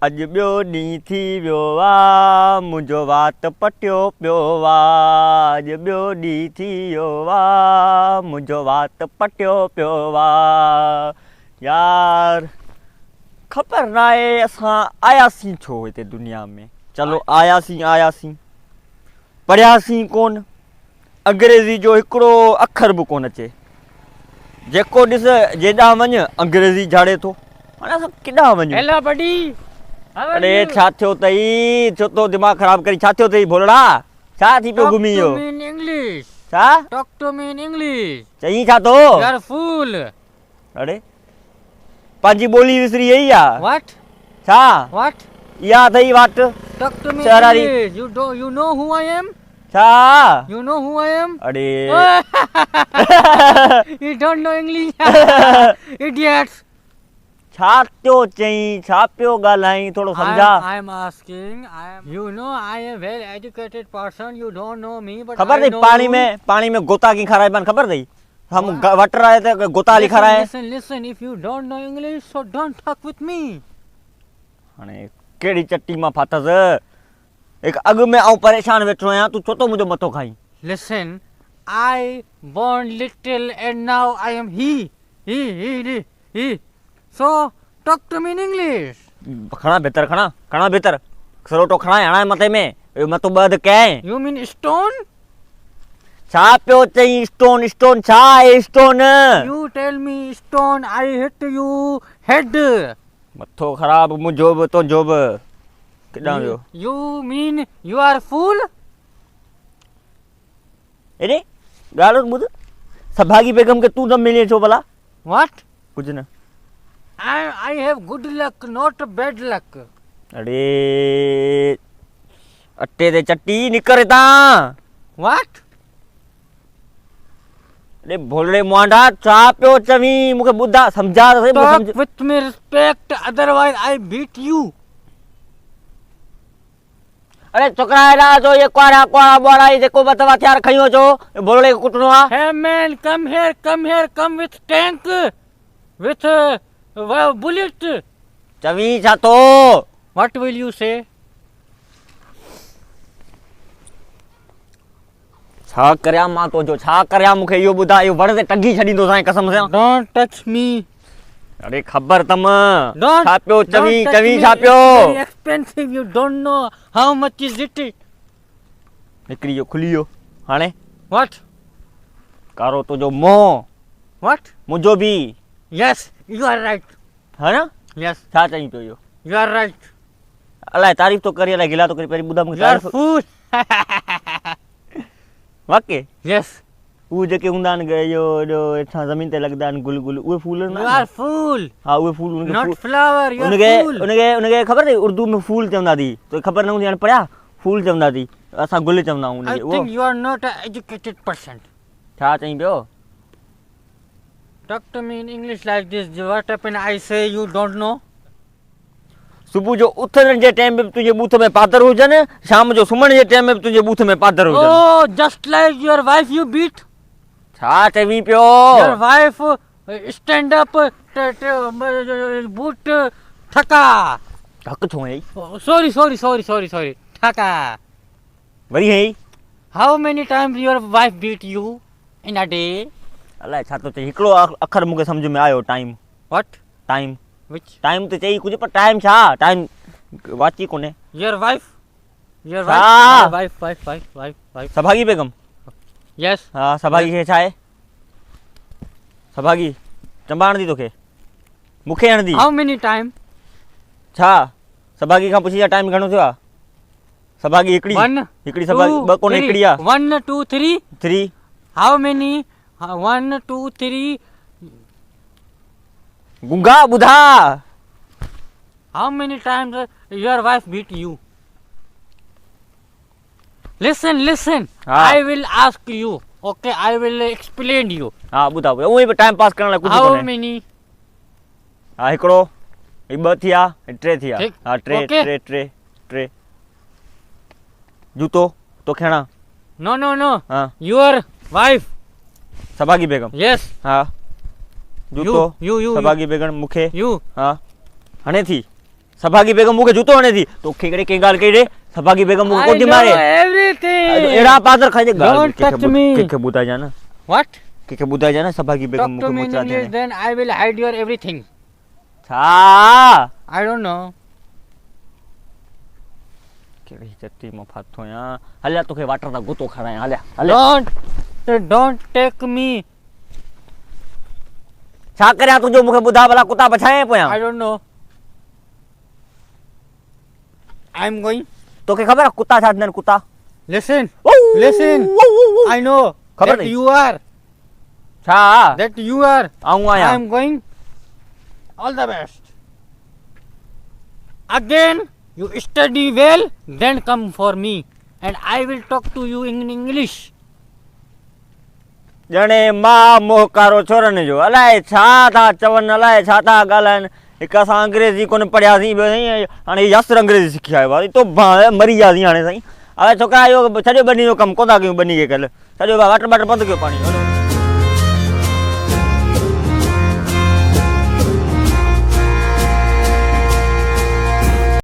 अज ॿियो ॾींहुं थी वियो आहे मुंहिंजो वात पटियो पियो आहे अज ॿियो ॾींहुं थी वियो आहे मुंहिंजो वात पटियो पियो आहे यार ख़बर न आहे असां आयासीं छो हिते दुनिया में चलो आयासीं पढ़ियासीं कोन अंग्रेज़ी जो हिकिड़ो अखर बि कोन अचे जेको ॾिस जेॾां वञ अंग्रेज़ी झाड़े थो हाणे असां केॾां वञूं हेलो बडी अरे छा थियो अथई छो तो दिमाग़ ख़राब करी छा थियो अथई भोलड़ा छा थी पियो घुमी इहो इन इंग्लिश छा talk to me in English चई छा थो यू आर फूल अरे पंहिंजी ॿोली विसरी वई आहे व्हाट छा व्हाट इहा अथई वाट टॉक टू मी शरारी। English you know who I am छा you know who I am अरे you don't know English idiots छा थियो चई छा पियो ॻाल्हाई थोरो सम्झा I am asking you know I am well educated person you don't know me but ख़बर I अथई know पाणी में गोता कीअं खाराइबा ख़बर अथई हम वट रहे थे गोता लिखा रहा है listen if you don't know English so don't talk with me हाणे कहिड़ी चट्टी मां फाथसि हिकु अॻु में आउं परेशान वेठो आहियां तूं छो थो मुंहिंजो मथो खाई listen I born little and now I am he so talk to me in English खणा भीतर सरोटो खणा हणाए मथे में इहो मथो ॿध कयईं you mean stone छा पियो चई स्टोन छा आहे stone you tell me stone I hit you head मथो ख़राब मुंहिंजो बि तुंहिंजो बि केॾां वियो you mean you are fool अरे ॻाल्हि ॿुध सभागी बेगम खे तूं न मिली छो भला what कुझु न I have good luck not bad luck अरे अटे ते चट्टी निकर हितां what अरे भोलड़े मुंडा छा पियो चवीं मूंखे ॿुधा सम्झा त सही talk with me respect otherwise I beat you अरे छोकरा हेॾा अचो ये कुआरा ॿोड़ा जेको बि अथव हथियार खणी अचो भोलड़े खे कुटणो आहे hey man come here come with tank with bullet चवीं छा थो what will you say छा करियां मां तुंहिंजो छा करियां मूंखे इहो ॿुधा इहो वण ते टंगी छॾींदो साईं कसम सां don't touch me अरे ख़बर तम don't छा पियो don't touch चवीं me. छा It's पियो very expensive you don't know how much is it हिकिड़ी इहो खुली वियो हाणे what कारो तुंहिंजो मोह what मुंहिंजो बि yes you are right है न yes छा चईं पियो इहो you are right अलाए तारीफ़ तो करी अलाए गिला तो करी पहिरीं ॿुधा मूंखे you are तारीफ़ fool वाकई yes उहे जेके हूंदा आहिनि इहो हेठां ज़मीन ते लॻंदा आहिनि गुल उहे फूल you are fool हा उहे फूल not flower you are fool उनखे ख़बर अथई उर्दू में फूल चवंदा थी तोखे ख़बर न हूंदी हाणे पढ़िया फूल चवंदा थी असां गुल चवंदा आहियूं I उनखे think उहो you are not an educated person छा चईं पियो talk to me in English like this what happened I say you don't know सुबुह जो उथण जे टाइम में तुंहिंजे बूथ में पादर हुजनि शाम जो सुम्हण जे टाइम में तुंहिंजे बूथ में पादर हुजनि oh just like your wife you beat छा चवीं पियो your wife stand up boot thaka हक़ छो हई oh, sorry thaka वरी हई how many times your wife beat you in a day अलाए छा थो चई हिकिड़ो अखर मूंखे सम्झ में आयो time what time which time त चई कुझु पर टाइम छा टाइम वाची कोन्हे your wife Ah. wife सभागी Begum yes हा सभागी खे छा आहे सभागी चंबा हणंदी तोखे मूंखे हणंदी how many time छा सभागी खां पुछी टाइम घणो थियो आहे सभागी हिकिड़ी one हिकिड़ी सभागी ॿ कोन्हे हिकिड़ी आहे 1 2 3 3 how many 1 2 3 Gunga ॿुधा how many times your wife beat you listen हाँ. I will ask you okay I will explain you हा ॿुधा उहो बि टाइम पास करण लाइ कुझु how कोन्हे many हा हिकिड़ो ही ॿ थिया टे थिया ठीक, हा टे okay. टे टे टे जूतो तोखे हणां no हा your wife सभागी बेगम yes हा जूतो you सभागी बेगम मूंखे you हा हणे थी सभागी बेगम मूंखे जूतो हणे थी तोखे कहिड़े कंहिं ॻाल्हि कई रे सभागी बेगम मूंखे I कोन थी know मारे everything. अहिड़ा पादर खाई Don't touch me. कंहिंखे ॿुधाइजां न What? कंहिंखे ॿुधाइजां न सभागी बेगम Talk to मूंखे me in मुचा English, then I will hide your everything. छा I don't know. कहिड़ी चटी मां फाथो आहियां हलिया तोखे वाटर सां गुतो खारायां हलिया हलिया Don't take me. छा करियां तुंहिंजो मूंखे ॿुधा भला कुता बछाए पोयां I don't know. I'm going. तोखे ख़बर आहे कुता छा थींदा आहिनि कुता Listen. Listen. I know खबर that नहीं? you are. छा That you are. आऊं आहियां I'm going. All the best. Again, you study well, then come for me, and I will talk to you in English. ॼणे मां मोहकारो छोरनि जो अलाए छा था चवनि अलाए छा था ॻाल्हाइनि हिकु असां अंग्रेज़ी कोन पढ़ियासीं साईं हाणे यासर अंग्रेज़ी सिखी आयो आहे तो मरी वियासीं हाणे साईं अरे छोकिरा इहो सॼो ॿनी जो कमु कोन था कयूं ॿनी खे कल्ह सॼो वाटर बाटर बंदि कयो पाणी